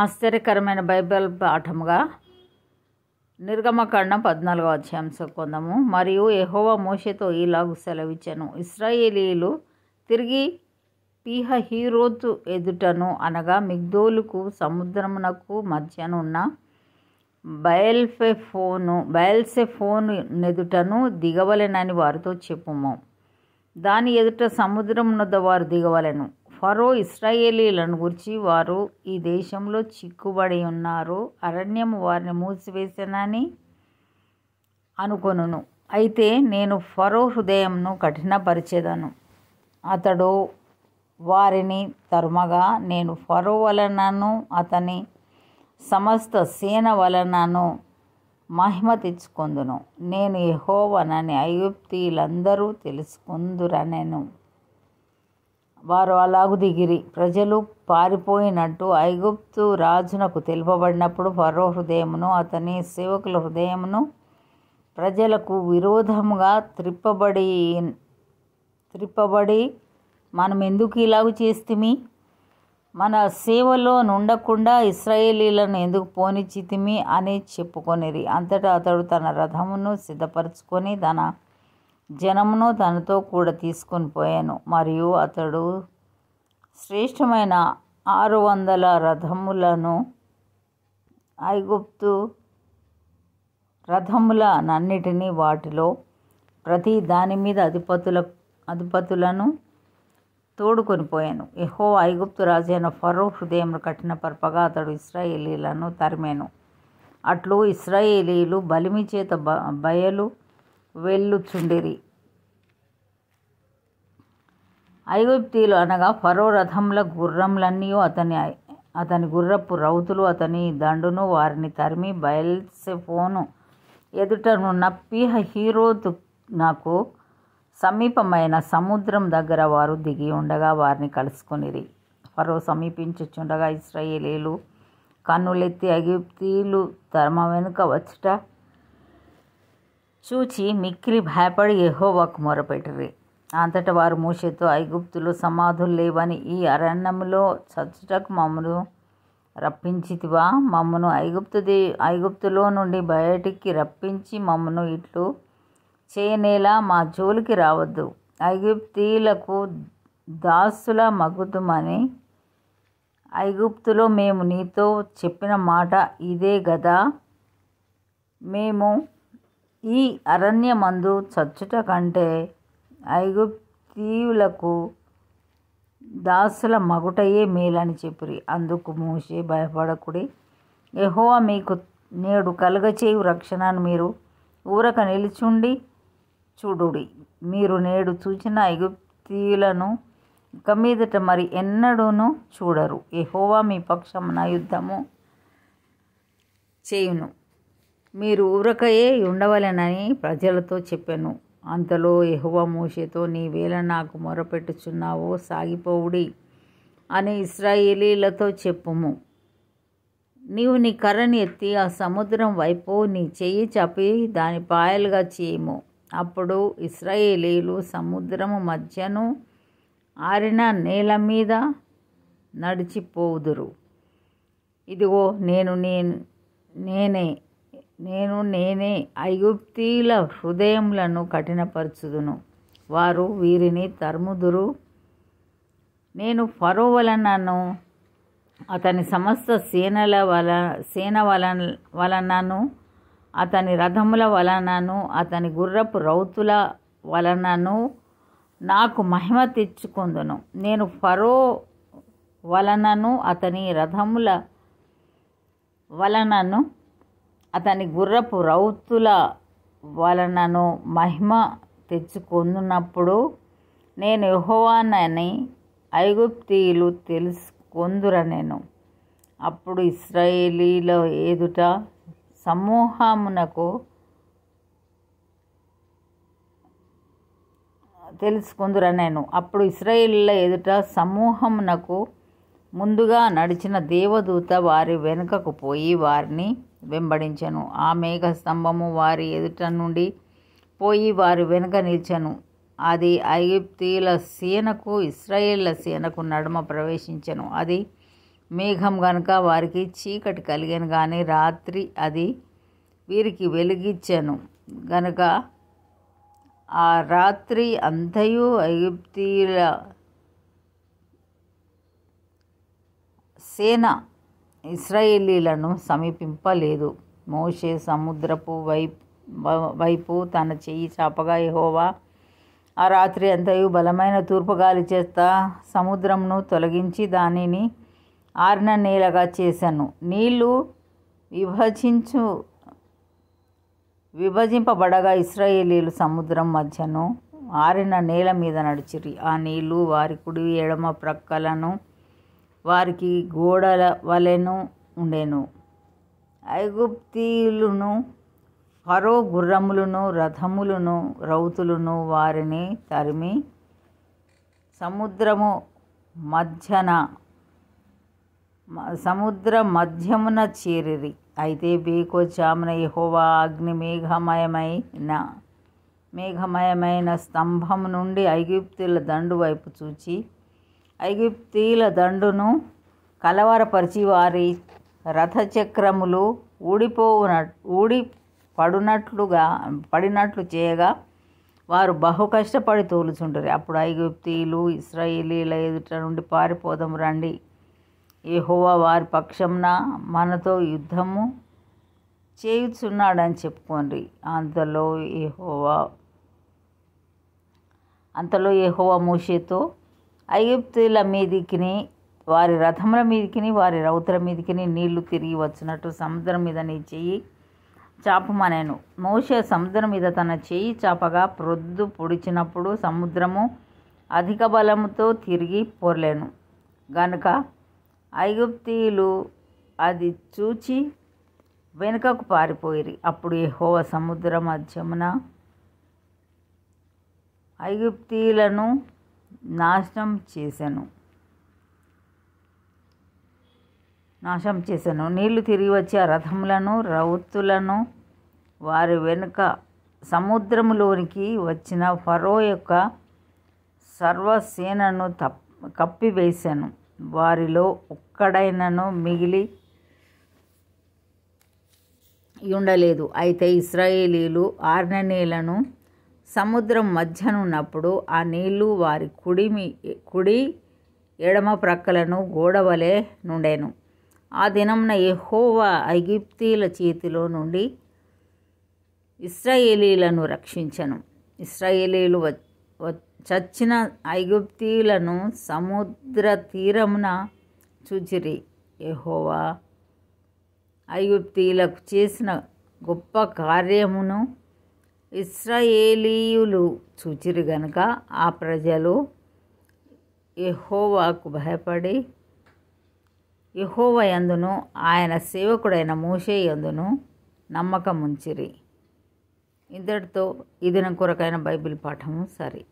ఆశ్చర్యకరమైన బైబిల్ పాఠముగా నిర్గమకాండం 14వ అధ్యాయం చదువుకుందాము. మరియు యెహోవా మోషేతో ఇలాగు సెలవిచ్చెను, ఇశ్రాయేలీయులు తిరిగి పీహహీరోతు ఎదుటను అనగా మిగ్దోలుకు సముద్రమునకు మధ్యనున్న బయల్సెఫోను నెదుటను దిగవలెనని వారితో చెప్పుము. దాని ఎదుట సముద్రమునొద్ద వారు దిగవలెను. ఫరో ఇశ్రాయేలీయులను గురించి, వారు ఈ దేశంలో చిక్కుబడి ఉన్నారు, అరణ్యము వారిని మూసివేసెనని అనుకొనును. అయితే నేను ఫరో హృదయంను కఠినపరిచెదను, అతడు వారిని తరుమగా నేను ఫరో వలనను అతని సమస్త సేన వలనను మహిమ తెచ్చుకొందును. నేను యెహోవానని ఐగుప్తీయులందరూ తెలుసుకొందురనెను. వారు అలాగు దిగిరి. ప్రజలు పారిపోయినట్టు ఐగుప్తు రాజునకు తెలుపబడినప్పుడు ఫరో హృదయమును అతని సేవకుల హృదయమును ప్రజలకు విరోధముగా త్రిప్పబడి మనం ఎందుకు ఇలాగు చేస్తిమి, మన సేవలో నుండకుండా ఇశ్రాయేలీలను ఎందుకు పోనిచ్చితిమి అని చెప్పుకొనిరి. అంతటా అతడు తన రథమును సిద్ధపరచుకొని తన జనమును తనతో కూడా తీసుకొని పోయాను. మరియు అతడు శ్రేష్టమైన 600 రథములను ఐగుప్తు రథములనన్నిటినీ వాటిలో ప్రతి దాని మీద అధిపతులను తోడుకొని పోయాను. యెహోవా ఐగుప్తు రాజైన ఫరో హృదయమును కఠినపరపగా అతడు ఇశ్రాయేలీలను తరిమెను. అట్లు ఇశ్రాయేలీయులు బలిమి చేత బయలు వెళ్ళుచుండిరి. ఐగుప్తీయులు అనగా ఫరో రథముల గుర్రములన్నీ అతని గుర్రపు రౌతులు అతని దండును వారిని తరిమి బయల్సెఫోను ఎదుటనున్న పీహహీరోతు నాకు సమీపమైన సముద్రం దగ్గర వారు దిగి ఉండగా వారిని కలుసుకొనిరి. ఫరో సమీపించుచుండగా ఇశ్రాయేలీయులు కన్నులెత్తి ఐగుప్తీయులు తమ వెనుక వచ్చుట చూచి మిక్కిలి భయపడి యెహోవాకు మొరపెట్టిరి. అంతటా వారు మోషేతో, ఐగుప్తులో సమాధులు లేవని ఈ అరణ్యములో చచ్చుటకు మమ్మను రప్పించితివా? మమ్మను ఐగుప్తులో నుండి బయటికి రప్పించి మమ్మను ఇట్లు చేయనేలా మా జోలికి రావద్దు. ఐగుప్తీయులకు దాసుల మగుదుమని ఐగుప్తులో మేము నీతో చెప్పిన మాట ఇదే గదా. మేము ఈ అరణ్యమందు చచ్చుట కంటే ఐగుప్తీయులకు దాసుల మగుటయే మేలని చెప్పిరి. అందుకు మోషే, భయపడకుడి, యెహోవా మీకు నేడు కలుగచేయు రక్షణను మీరు ఊరక నిలుచుండి చూడుడి. మీరు నేడు చూచిన ఐగుప్తీయులను ఇక మీదట మరి ఎన్నడూను చూడరు. యెహోవా మీ పక్షమున యుద్ధము చేయును, మీరు ఊరకయే ఉండవలెనని ప్రజలతో చెప్పెను. అంతలో యెహోవా మోషేతో, నీవేళ నాకు మొరపెట్టుచున్నావో సాగిపోవుడి అని ఇశ్రాయేలీలతో చెప్పుము. నీవు నీ కర్రని ఎత్తి ఆ సముద్రం వైపు నీ చెయ్యి చాపి దాని పాయలుగా చేయము. అప్పుడు ఇశ్రాయేలీయులు సముద్రము మధ్యను ఆరిన నేల మీద నడిచిపోవుదురు. ఇదిగో నేనే ఐగుప్తీయుల హృదయములను కఠినపరచుదును, వారు వీరిని తరుముదురు. నేను ఫరో వలనను అతని సమస్త సేన వలనను అతని రథముల వలనను అతని గుర్రపు రౌతుల వలనను నాకు మహిమ తెచ్చుకొందును. నేను ఫరో వలనను అతని రథముల వలనను అతని గుర్రపు రౌతుల వలనను మహిమ తెచ్చుకొందునప్పుడు నేను యెహోవానని ఐగుప్తీయులు తెలుసుకొందురనెను. అప్పుడు ఇశ్రాయేలీయుల ఎదుట సమూహమునకు ముందుగా నడిచిన దేవదూత వారి వెనుకకు పోయి వారిని వెంబడించెను. ఆ మేఘస్తంభము వారి ఎదుట నుండి పోయి వారి వెనుక నిలిచెను. అది ఐగుప్తీయుల సేనకు ఇశ్రాయేళ్ల సేనకు నడుమ ప్రవేశించెను. అది మేఘం గనుక వారికి చీకటి కలిగెను, కానీ రాత్రి అది వీరికి వెలుగిచ్చెను గనుక ఆ రాత్రి అంతయు ఐగుప్తీయుల సేన ఇశ్రాయేలీలను సమీపింపలేదు. మోషే సముద్రపు వైపు తన చెయ్యి చాపగా, యెహోవా ఆ రాత్రి అంతయు బలమైన తూర్పుగాలి చేత సముద్రంను తొలగించి దానిని ఆరిన నేలగా చేశాను. నీళ్లు విభజింపబడగా ఇశ్రాయేలీలు సముద్రం మధ్యను ఆరిన నేల మీద నడిచిరి. ఆ నీళ్లు వారి కుడి ఎడమ ప్రక్కలను వారికి గోడల వలెను ఉండెను. ఐగుప్తీయులను, ఫరో గుర్రములను, రథములను, రౌతులను వారిని తరిమి సముద్ర మధ్యమున చేరిరి. అయితే వేకువజామున యెహోవా అగ్ని మేఘమయమైన స్తంభం నుండి ఐగుప్తీయుల దండు వైపు చూచి ఐగుప్తీయుల దండును కలవరపరిచి వారి రథచక్రములు పడినట్లు చేయగా వారు బహు కష్టపడి తోలుచుండరు. అప్పుడు ఐగుప్తీయులు ఇశ్రాయేలీల ఎదుట నుండి పారిపోదాము రండి, యెహోవా వారి పక్షంన మనతో యుద్ధము చేయుచున్నాడని చెప్పుకోండి. అంతలో యెహోవా మోషేతో, ఐగుప్తీయుల మీదికిని వారి రథముల మీదికిని వారి రౌతుల మీదికిని నీళ్లు తిరిగి వచ్చినట్టు సముద్రం మీద నీ చెయ్యి చాపమనెను. మోషే సముద్రం మీద తన చెయ్యి చాపగా ప్రొద్దు పొడిచినప్పుడు సముద్రము అధిక బలముతో తిరిగి పొర్లెను గనుక ఐగుప్తీయులు అది చూచి వెనుకకు పారిపోయిరి. అప్పుడు యెహోవా సముద్ర మధ్యమున ఐగుప్తీయులను నాశనం చేసెను. నీళ్లు తిరిగి వచ్చి ఆ రథములను, రౌతులను వారి వెనుక సముద్రములోనికి వచ్చిన ఫరో యొక్క సర్వసేనను కప్పివేశాను. వారిలో ఒక్కడైనను మిగిలి ఉండలేదు. అయితే ఇశ్రాయేలీలు ఆరిన నీళ్లను సముద్రం మధ్యనున్నప్పుడు ఆ నీళ్లు వారి కుడి ఎడమ ప్రక్కలను గోడవలే నుండెను. ఆ దినమున యెహోవా ఐగుప్తీయుల చేతిలో నుండి ఇశ్రాయేలీలను రక్షించెను. ఇశ్రాయేలీలు చచ్చిన ఐగుప్తీయులను సముద్ర తీరమున చూచిరి. యెహోవా ఐగుప్తీయులకు చేసిన గొప్ప కార్యమును ఇశ్రాయేలీయులు చూచిరి గనుక ఆ ప్రజలు యెహోవాకు భయపడి యెహోవా యందును ఆయన సేవకుడైన మోషే యందును నమ్మకముంచిరి. ఇంతటితో ఈ దినం కొరకైన బైబిల్ పాఠము సరి.